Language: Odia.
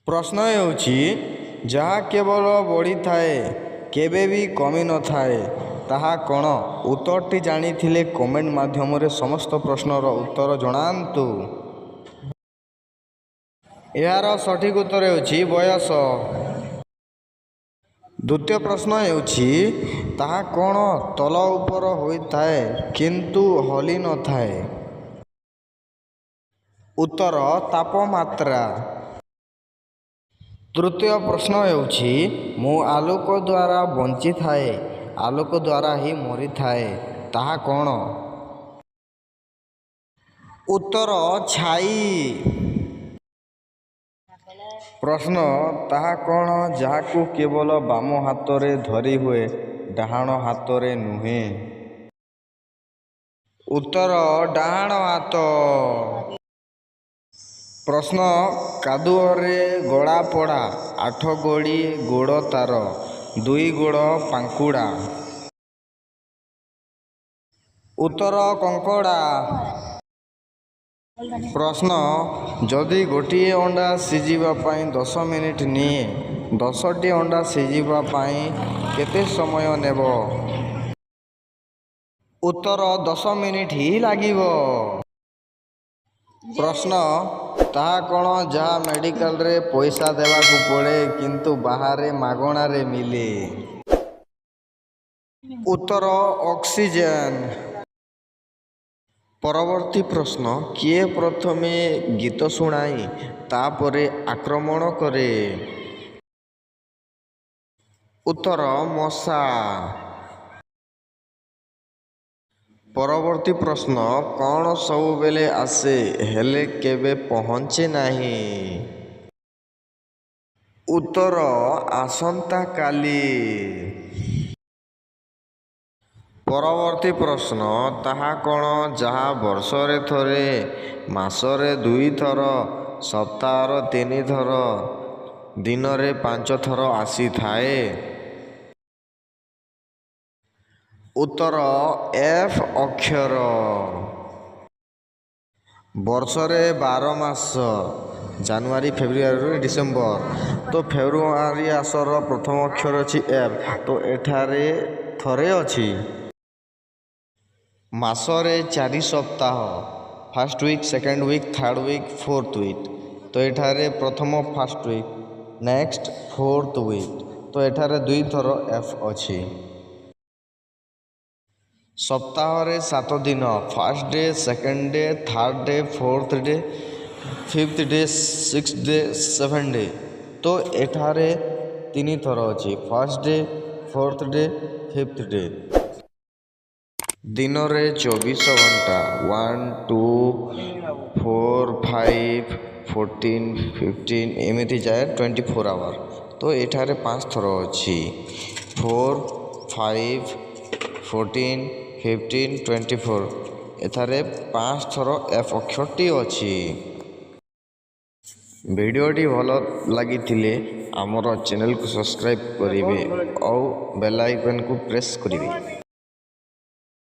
ପ୍ରଶ୍ନ ହେଉଛି ଯାହା କେବଳ ବଢ଼ିଥାଏ କେବେ ବି କମି ନଥାଏ ତାହା କ'ଣ? ଉତ୍ତରଟି ଜାଣିଥିଲେ କମେଣ୍ଟ ମାଧ୍ୟମରେ ସମସ୍ତ ପ୍ରଶ୍ନର ଉତ୍ତର ଜଣାନ୍ତୁ। ଏହାର ସଠିକ୍ ଉତ୍ତର ହେଉଛି ବୟସ। ଦ୍ୱିତୀୟ ପ୍ରଶ୍ନ ହେଉଛି ତାହା କ'ଣ ତଳ ଉପର ହୋଇଥାଏ କିନ୍ତୁ ହଲି ନଥାଏ? ଉତ୍ତର ତାପମାତ୍ରା। ତୃତୀୟ ପ୍ରଶ୍ନ ହେଉଛି ମୁଁ ଆଲୋକ ଦ୍ୱାରା ବଞ୍ଚିଥାଏ ଆଲୋକ ଦ୍ୱାରା ହିଁ ମରିଥାଏ ତାହା କ'ଣ? ଉତ୍ତର ଛାଇ। ପ୍ରଶ୍ନ ତାହା କ'ଣ ଯାହାକୁ କେବଳ ବାମ ହାତରେ ଧରି ହୁଏ ଡାହାଣ ହାତରେ ନୁହେଁ? ଉତ୍ତର ଡାହାଣ ହାତ। ପ୍ରଶ୍ନ କାଦୁଅରେ ଗଳା ପଡ଼ା 8 ଗୋଡ଼ି ଗୋଡ଼ ତାର 2 ଗୋଡ଼ ପାଙ୍କୁଡ଼ା। ଉତ୍ତର କଙ୍କଡ଼ା। ପ୍ରଶ୍ନ ଯଦି ଗୋଟିଏ ଅଣ୍ଡା ସିଝିବା ପାଇଁ 10 ମିନିଟ୍ ନିଏ 10ଟି ଅଣ୍ଡା ସିଝିବା ପାଇଁ କେତେ ସମୟ ନେବ? ଉତ୍ତର 10 ମିନିଟ୍ ହିଁ ଲାଗିବ। ପ୍ରଶ୍ନ ତାହା କ'ଣ ଯାହା ମେଡ଼ିକାଲରେ ପଇସା ଦେବାକୁ ପଡ଼େ କିନ୍ତୁ ବାହାରେ ମାଗଣାରେ ମିଳେ? ଉତ୍ତର ଅକ୍ସିଜେନ୍। ପରବର୍ତ୍ତୀ ପ୍ରଶ୍ନ କିଏ ପ୍ରଥମେ ଗୀତ ଶୁଣାଇ ତାପରେ ଆକ୍ରମଣ କରେ? ଉତ୍ତର ମଶା। ପରବର୍ତ୍ତୀ ପ୍ରଶ୍ନ କ'ଣ ସବୁବେଳେ ଆସେ ହେଲେ କେବେ ପହଞ୍ଚେ ନାହିଁ? ଉତ୍ତର ଆସନ୍ତାକାଲି। ପରବର୍ତ୍ତୀ ପ୍ରଶ୍ନ ତାହା କ'ଣ ଯାହା ବର୍ଷରେ ଥରେ ମାସରେ 2 ଥର ସପ୍ତାହରେ 3 ଥର ଦିନରେ 5 ଥର ଆସିଥାଏ? ଉତ୍ତର ଏଫ୍ ଅକ୍ଷର। ବର୍ଷରେ 12 ମାସ ଜାନୁଆରୀ ଫେବୃଆରୀ ଡିସେମ୍ବର ତ ଫେବୃଆରୀ ମାସର ପ୍ରଥମ ଅକ୍ଷର ଅଛି ଏଫ୍ ତ ଏଠାରେ ଥରେ ଅଛି। ମାସରେ 4 ସପ୍ତାହ first week second week third week fourth week ତ ଏଠାରେ ପ୍ରଥମ first week next fourth week ତ ଏଠାରେ 2 ଥର ଏଫ୍ ଅଛି। ସପ୍ତାହରେ 7 ଦିନ first day second day third day fourth day fifth day six day seven day ତ ଏଠାରେ 3 ଥର ଅଛି first day fourth day fifth day. ଦିନରେ 24 ଘଣ୍ଟା 1 2 4 5 14 15 ଏମିତି ଯାଏ 24 ଆୱାର ତ ଏଠାରେ 5 ଥର ଅଛି 4 5 14 15 24 ଏଠାରେ 5 ଥର ଏଫ୍ ଅକ୍ଷରଟି ଅଛି। ଭିଡ଼ିଓଟି ଭଲ ଲାଗିଥିଲେ ଆମର ଚ୍ୟାନେଲକୁ ସବସ୍କ୍ରାଇବ୍ କରିବେ ଆଉ ବେଲ୍ ଆଇକନ୍କୁ ପ୍ରେସ୍ କରିବେ।